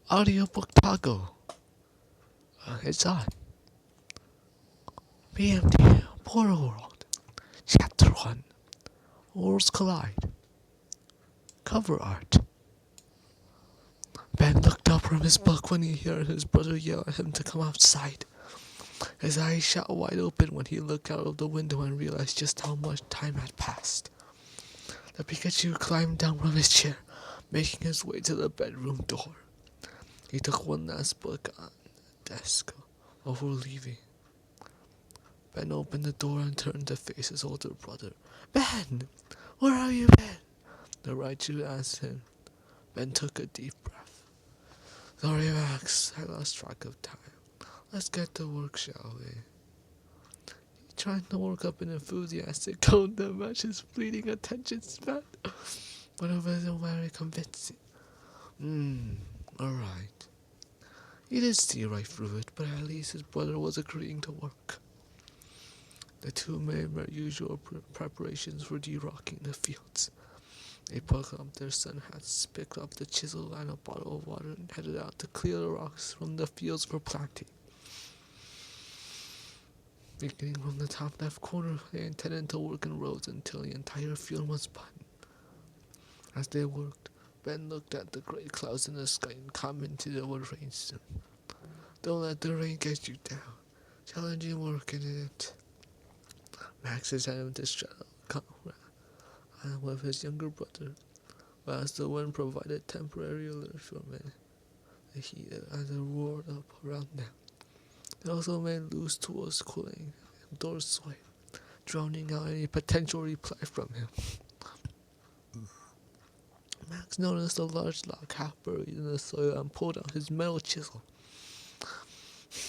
Audiobook toggle. It's on. BMT Portal World. Chapter 1. Worlds Collide. Cover art. Ben looked up from his book when he heard his brother yell at him to come outside. His eyes shot wide open when he looked out of the window and realized just how much time had passed. The Pikachu climbed down from his chair, making his way to the bedroom door. He took one last look on the desk before leaving. Ben opened the door and turned to face his older brother. Ben! Where have you been? The Raichu asked him. Ben took a deep breath. Sorry, Max. I lost track of time. Let's get to work, shall we? He tried to work up an enthusiastic tone that matched his fleeting attention span, but it wasn't very convincing. Alright. He did see right through it, but at least his brother was agreeing to work. The two made their usual preparations for de-rocking the fields. They put up their sun hats, picked up the chisel and a bottle of water, and headed out to clear the rocks from the fields for planting. Beginning from the top left corner, they intended to work in rows until the entire field was done. As they worked, Ben looked at the gray clouds in the sky and commented it would rain soon. Don't let the rain get you down. Challenging work, isn't it? Max is having to straddle with his younger brother, whilst the wind provided temporary alert from the heat as it roared up around them. It also made loose tools cooling and doors sway, drowning out any potential reply from him. Max noticed a large log half buried in the soil and pulled out his metal chisel,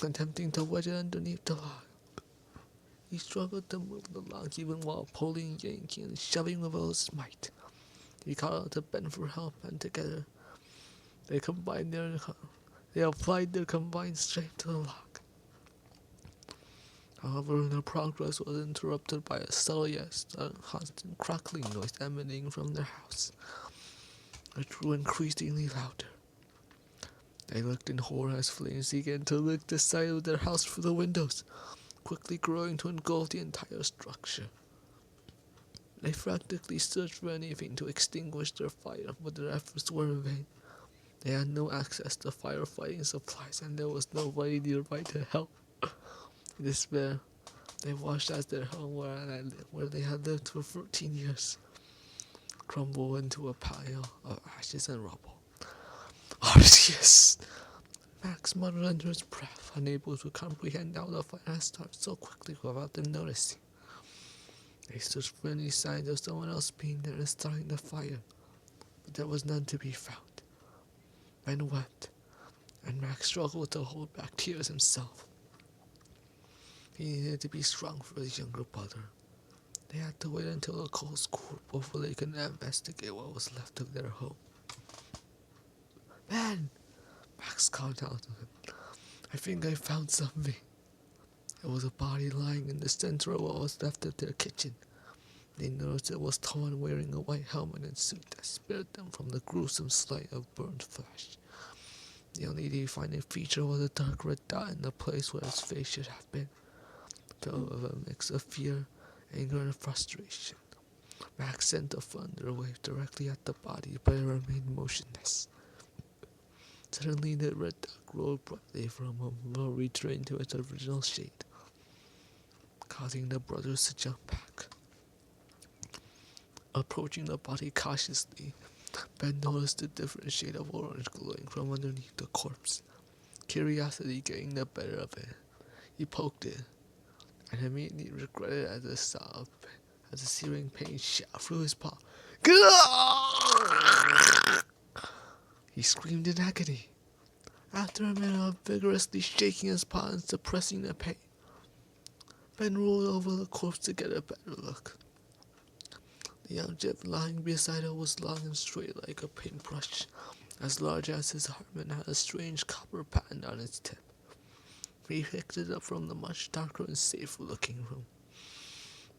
attempting to wedge it underneath the log. He struggled to move the log even while pulling, yanking, and shoving with all his might. He called out to Ben for help, and together they applied their combined strength to the log. However, their progress was interrupted by a subtle yet constant crackling noise emanating from their house. It grew increasingly louder. They looked in horror as flames began to lick the side of their house through the windows, quickly growing to engulf the entire structure. They frantically searched for anything to extinguish their fire, but their efforts were in vain. They had no access to firefighting supplies, and there was nobody nearby to help. In despair, they watched as their home, where they had lived for 13 years, crumble into a pile of ashes and rubble. Arceus! Max muttered under his breath, unable to comprehend how the fire had started so quickly without them noticing. They searched for any signs of someone else being there and starting the fire, but there was none to be found. Ben wept, and Max struggled to hold back tears himself. He needed to be strong for his younger brother. They had to wait until the coals cooled before they could investigate what was left of their home. Ben! Max called out to him. I think I found something. There was a body lying in the center of what was left of their kitchen. They noticed it was tall and wearing a white helmet and suit that spared them from the gruesome sight of burned flesh. The only defining feature was a dark red dot in the place where his face should have been, filled with a mix of fear, anger, and frustration. Max sent a thunder wave directly at the body, but it remained motionless. Suddenly, the red dot glowed brightly for a moment before returning to its original shade, causing the brothers to jump back. Approaching the body cautiously, Ben noticed a different shade of orange glowing from underneath the corpse. Curiosity getting the better of it, he poked it, and immediately regretted as a searing pain shot through his paw. He screamed in agony. After a minute of vigorously shaking his paw and suppressing the pain, Ben rolled over the corpse to get a better look. The object lying beside it was long and straight like a paintbrush, as large as his arm, and had a strange copper pattern on its tip. He picked it up from the much darker and safer looking room,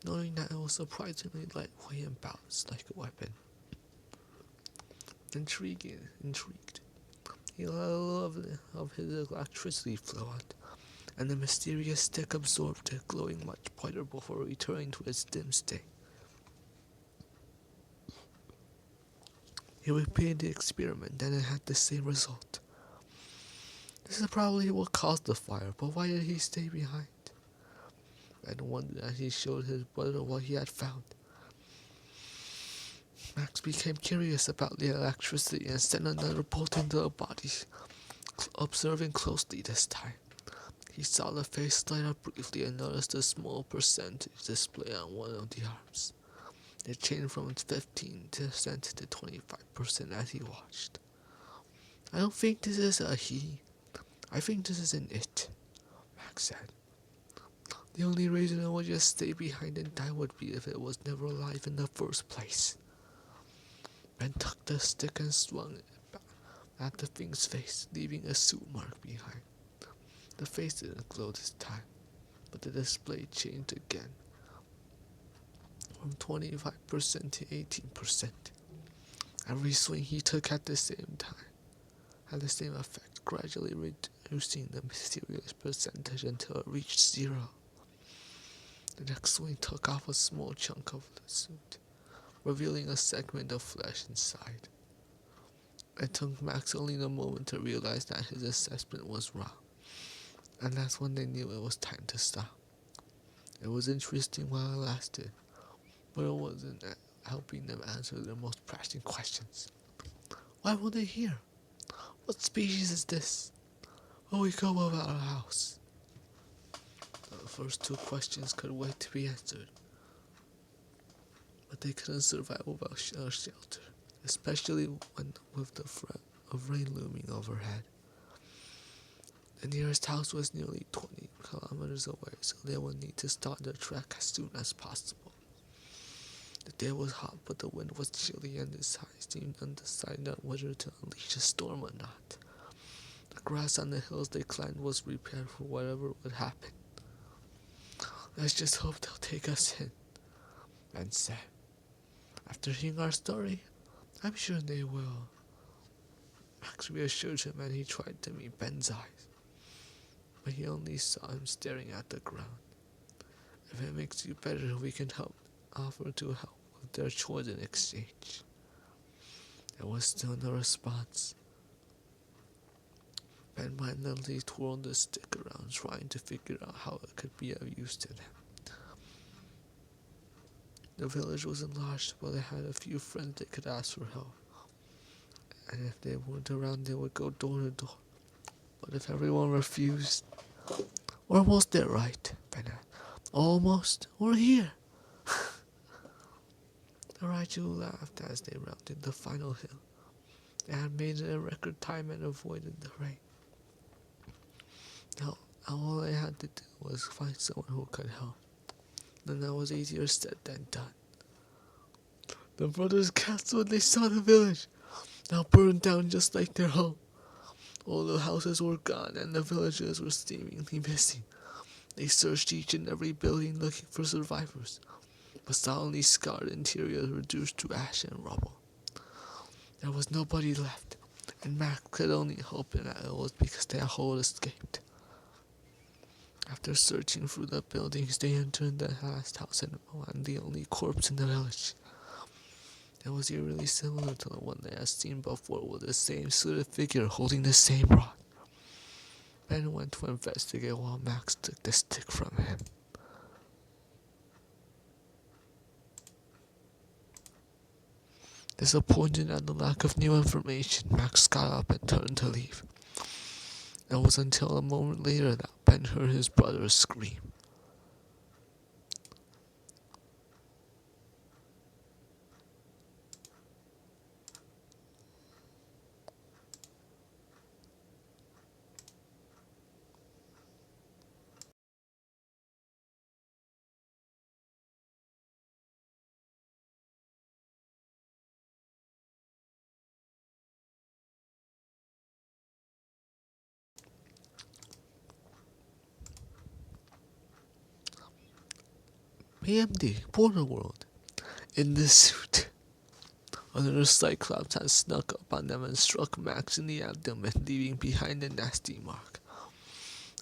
knowing that it was surprisingly lightweight and balanced like a weapon. Intrigued, He let a little of his electricity flow out, and the mysterious stick absorbed it, glowing much brighter before returning to its dim state. He repeated the experiment, and it had the same result. This is probably what caused the fire, but why did he stay behind? Ben wondered as he showed his brother what he had found. Max became curious about the electricity and sent another bolt into the body, observing closely this time. He saw the face light up briefly and noticed a small percentage display on one of the arms. It changed from 15% to 25% as he watched. I don't think this is a he. I think this is an it, Max said. The only reason it would just stay behind and die would be if it was never alive in the first place. Ben took the stick and swung it back at the thing's face, leaving a suit mark behind. The face didn't glow this time, but the display changed again, from 25% to 18%. Every swing he took had the same effect, gradually reducing the mysterious percentage until it reached 0. The next swing took off a small chunk of the suit, revealing a segment of flesh inside. It took Max only a moment to realize that his assessment was wrong, and that's when they knew it was time to stop. It was interesting while it lasted, but it wasn't helping them answer their most pressing questions. Why were they here? What species is this? Will we go without our house? The first two questions could wait to be answered, but they couldn't survive without a shelter, especially when with the threat of rain looming overhead. The nearest house was nearly 20 kilometers away, so they would need to start their trek as soon as possible. The day was hot, but the wind was chilly, and the side seemed undecided on whether to unleash a storm or not. The grass on the hills they climbed was prepared for whatever would happen. Let's just hope they'll take us in, Ben said. After hearing our story, I'm sure they will. Max reassured him, and he tried to meet Ben's eyes, but he only saw him staring at the ground. If it makes you better, we can offer to help with their chores in exchange. There was still no response. Ben mindlessly twirled the stick around, trying to figure out how it could be of use to them. The village wasn't large, but they had a few friends they could ask for help. And if they weren't around, they would go door to door. But if everyone refused, we're almost there, right? Ben asked. Almost? We're here. The Raichu laughed as they rounded the final hill. They had made it in record time and avoided the rain. Now, all they had to do was find someone who could help. Then that was easier said than done. The brothers gasped when they saw the village, now burned down just like their home. All the houses were gone and the villagers were seemingly missing. They searched each and every building looking for survivors, but saw only scarred interiors reduced to ash and rubble. There was nobody left, and Max could only hope that it was because they all escaped. After searching through the buildings, they entered the last house and found the only corpse in the village. It was eerily similar to the one they had seen before, with the same suited figure holding the same rod. Ben went to investigate while Max took the stick from him. Disappointed at the lack of new information, Max got up and turned to leave. It was until a moment later that Ben heard his brother scream. PMD, Portal World, in this suit. Another Cyclops had snuck up on them and struck Max in the abdomen, leaving behind a nasty mark.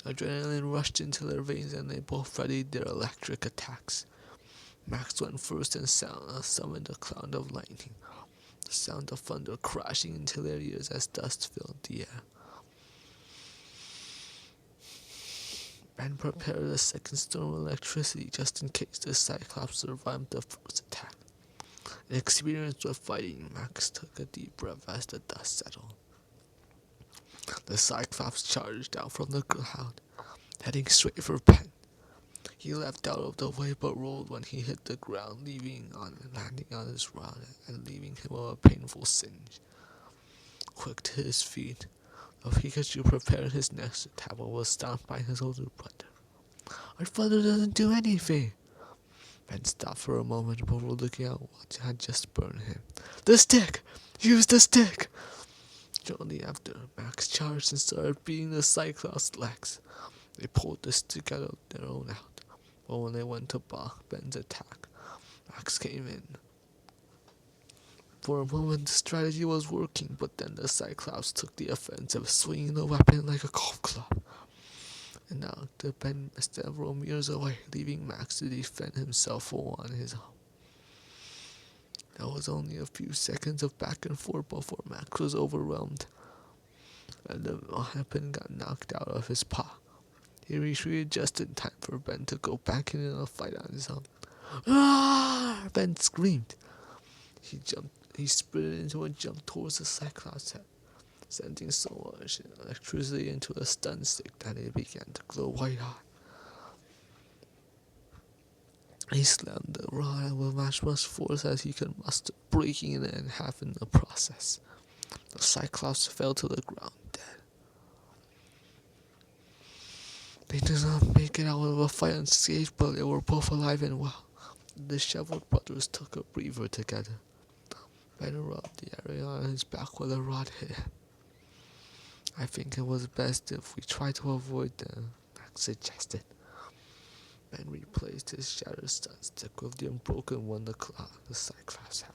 Adrenaline rushed into their veins and they both readied their electric attacks. Max went first and summoned a cloud of lightning, the sound of thunder crashing into their ears as dust filled the air. Ben prepared a second storm of electricity just in case the Cyclops survived the first attack. Inexperienced with fighting, Max took a deep breath as the dust settled. The Cyclops charged out from the cloud, heading straight for Ben. He leapt out of the way but rolled when he hit the ground, landing on his rod and leaving him with a painful singe. Quick to his feet, the Pikachu prepared his next attack but was stopped by his older brother. Our father doesn't do anything. Ben stopped for a moment before looking at what had just burned him. The stick! Use the stick! Shortly after, Max charged and started beating the Cyclops' legs. They pulled the stick out of their own out, but when they went to block Ben's attack, Max came in. For a moment, the strategy was working, but then the Cyclops took the offensive, swinging the weapon like a golf club. And now the Ben several meters away, leaving Max to defend himself on his own. There was only a few seconds of back and forth before Max was overwhelmed, and the weapon got knocked out of his paw. He retreated just in time for Ben to go back into the fight on his own. Ah! Ben screamed. He sprinted into a jump towards the Cyclops head, sending so much electricity into the stun stick that it began to glow white hot. He slammed the rod with as much force as he could muster, breaking it in half in the process. The Cyclops fell to the ground dead. They did not make it out of the fight unscathed, but they were both alive and well. The disheveled brothers took a breather together. Ben rubbed the area on his back where the rod hit him. I think it was best if we try to avoid them, Max suggested. Ben replaced his shattered stun stick with the unbroken one the Cyclops had,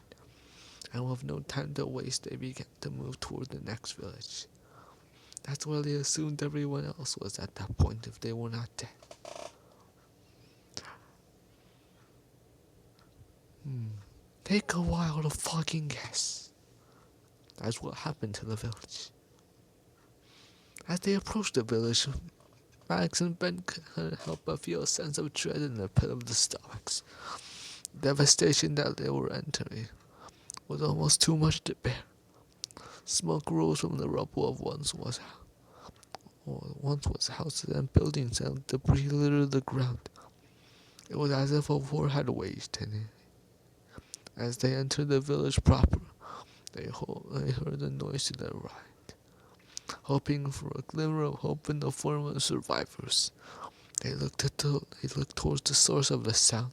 and with no time to waste, they began to move toward the next village. That's where they assumed everyone else was at that point if they were not dead. Take a while to fucking guess. That's what happened to the village. As they approached the village, Max and Ben couldn't help but feel a sense of dread in the pit of their stomachs. The devastation that they were entering was almost too much to bear. Smoke rose from the rubble of once was houses and buildings, and debris littered the ground. It was as if a war had waged in it. As they entered the village proper, they heard the noise to their right. Hoping for a glimmer of hope in the form of survivors, they looked towards the source of the sound,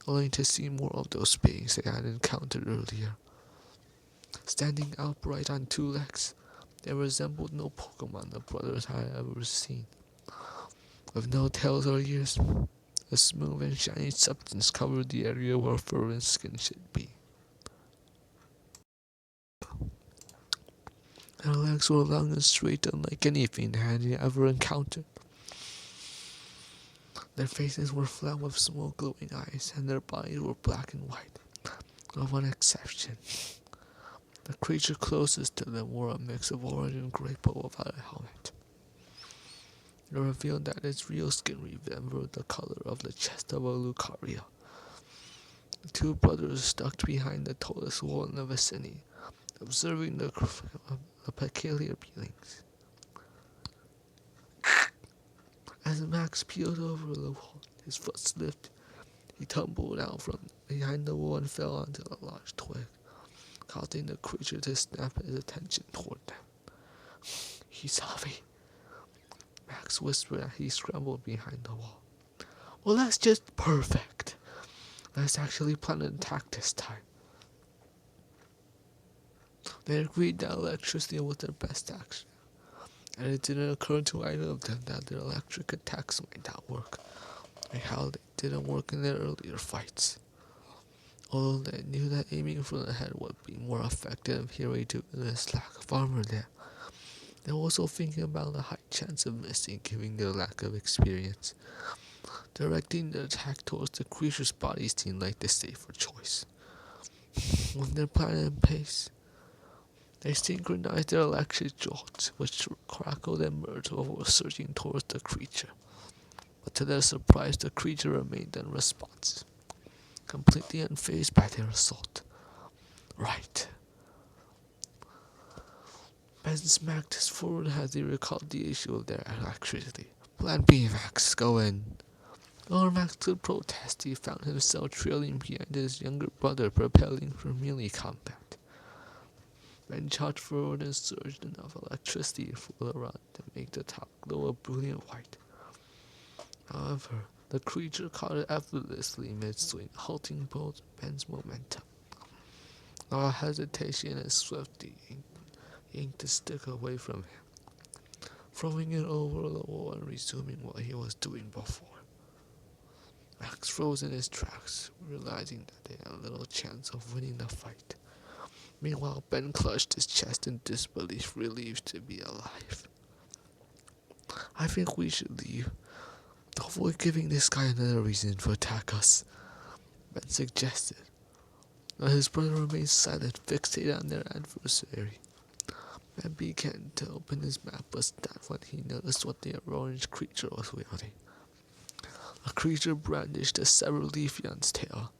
only to see more of those beings they had encountered earlier. Standing upright on two legs, they resembled no Pokemon the brothers had ever seen. With no tails or ears, a smooth and shiny substance covered the area where fur and skin should be. Their legs were long and straight, unlike anything they had ever encountered. Their faces were flat with small glowing eyes, and their bodies were black and white, with one exception. The creature closest to them wore a mix of orange and gray but without a helmet. It revealed that its real skin resembled the color of the chest of a Lucario. The two brothers stuck behind the tallest wall in the vicinity, observing the peculiar beings. As Max peeled over the wall, his foot slipped. He tumbled out from behind the wall and fell onto a large twig, causing the creature to snap his attention toward them. He's heavy, Max whispered as he scrambled behind the wall. Well, that's just perfect. Let's actually plan an attack this time. They agreed that electricity was their best action, and it didn't occur to either of them that their electric attacks might not work, and how they didn't work in their earlier fights. Although they knew that aiming for the head would be more effective here due to this lack of armor there, they were also thinking about the high chance of missing given their lack of experience. Directing the attack towards the creature's body seemed like the safer choice. With their plan in place, they synchronized their electric jolts, which crackled and merged before surging towards the creature. But to their surprise, the creature remained unresponsive, completely unfazed by their assault. Right. Ben smacked his forehead as he recalled the issue of their electricity. Plan B, Max, go in. Before Max could protest, he found himself trailing behind his younger brother, preparing for melee combat. Ben charged forward and surged enough electricity to fool around to make the top glow a brilliant white. However, the creature caught it effortlessly mid-swing, halting both Ben's momentum. Without hesitation and swiftly yanked the stick away from him, throwing it over the wall and resuming what he was doing before. Max froze in his tracks, realizing that they had little chance of winning the fight. Meanwhile, Ben clutched his chest in disbelief, relieved to be alive. I think we should leave, to avoid giving this guy another reason to attack us, Ben suggested. While his brother remained silent, fixated on their adversary. Ben began to open his map, but stopped when he noticed what the orange creature was wielding. A creature brandished a severed Leafeon's tail,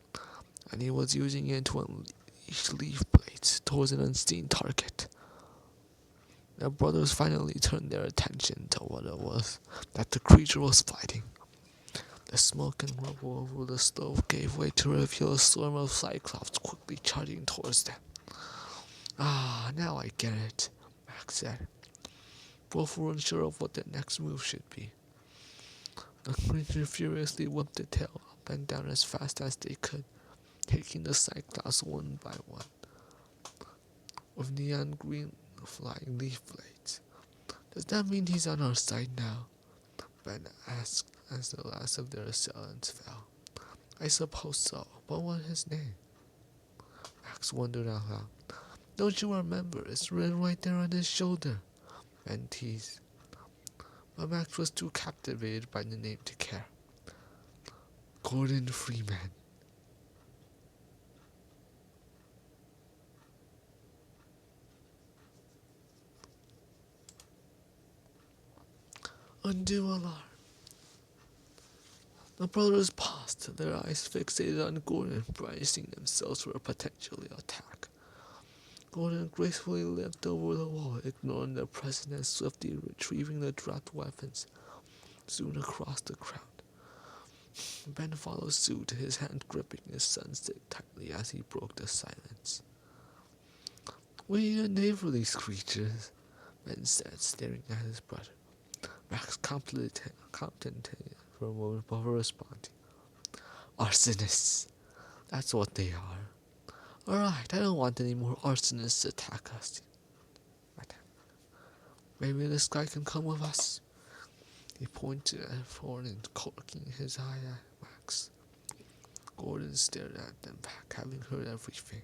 and he was using it to unleash leaf blades towards an unseen target. Their brothers finally turned their attention to what it was that the creature was fighting. The smoke and rubble over the stove gave way to reveal a swarm of cyclops quickly charging towards them. Ah, now I get it, Max said. Both were unsure of what the next move should be. The creature furiously whipped the tail up and down as fast as they could, taking the cyclops one by one, with neon green flying leaf blades. Does that mean he's on our side now? Ben asked as the last of their assailants fell. I suppose so, but what's his name? Max wondered out loud. Don't you remember? It's written right there on his shoulder, Ben teased. But Max was too captivated by the name to care. Gordon Freeman. Undue alarm. The brothers paused, their eyes fixated on Gordon, bracing themselves for a potential attack. Gordon gracefully leapt over the wall, ignoring their presence and swiftly retrieving the dropped weapons, soon across the ground. Ben followed suit, his hand gripping his son's stick tightly as he broke the silence. We need a name for these creatures, Ben said, staring at his brother. Max contemplated for a moment before responding. Arsonists. That's what they are. Alright, I don't want any more arsonists to attack us. Maybe this guy can come with us. He pointed at Gordon, cocking his eye at Max. Gordon stared at them back, having heard everything.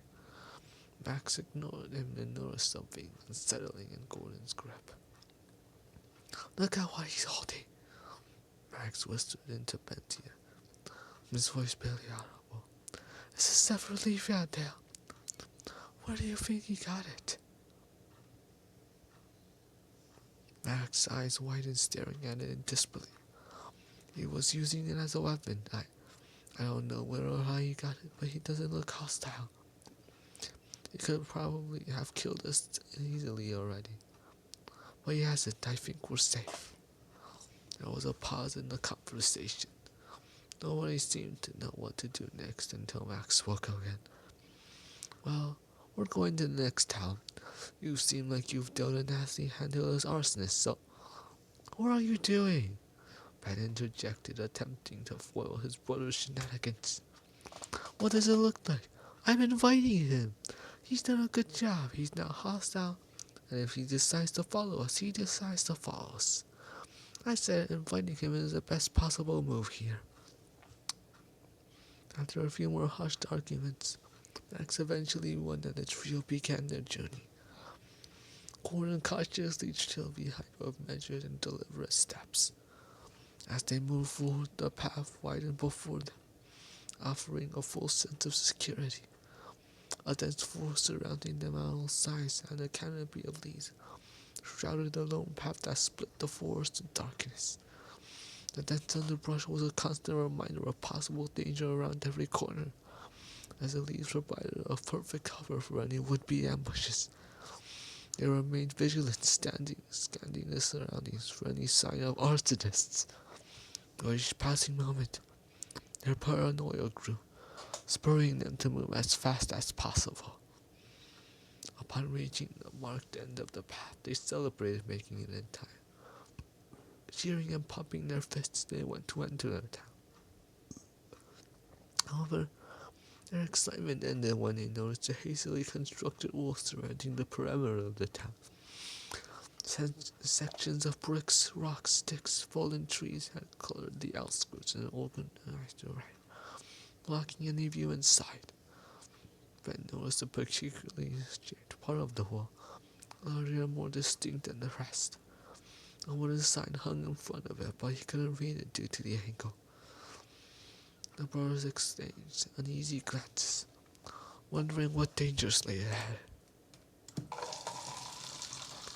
Max ignored him and noticed something unsettling in Gordon's grip. Look at what he's holding, Max whispered into Ben's ear, his voice barely audible. It's a severed leaf out there. Where do you think he got it? Max's eyes widened, staring at it in disbelief. He was using it as a weapon. I don't know where or how he got it, but he doesn't look hostile. He could probably have killed us easily already. But he hasn't. I think we're safe. There was a pause in the conversation. Nobody seemed to know what to do next until Max spoke again. Well, we're going to the next town. You seem like you've dealt a nasty hand to those arsonists, so... What are you doing? Ben interjected, attempting to foil his brother's shenanigans. What does it look like? I'm inviting him. He's done a good job. He's not hostile. And if he decides to follow us, he decides to follow us. I said inviting him is the best possible move here. After a few more hushed arguments, Max eventually won and the trio began their journey. Gordon cautiously trailed behind with measured and deliberate steps. As they moved forward, the path widened before them, offering a full sense of security. A dense forest surrounding them on all sides, and a canopy of leaves shrouded the lone path that split the forest in darkness. The dense underbrush was a constant reminder of possible danger around every corner, as the leaves provided a perfect cover for any would-be ambushes. They remained vigilant, scanning the surroundings for any sign of arsonists. With each passing moment, their paranoia grew, spurring them to move as fast as possible. Upon reaching the marked end of the path, they celebrated making it in time. Cheering and pumping their fists, they went to enter the town. However, their excitement ended when they noticed a hastily constructed wall surrounding the perimeter of the town. Sections of bricks, rocks, sticks, fallen trees had colored the outskirts in an organized array, blocking any view inside. Ben noticed a particularly shaped part of the wall, larger and more distinct than the rest. A wooden sign hung in front of it, but he couldn't read it due to the angle. The brothers exchanged uneasy glances, wondering what dangers lay ahead.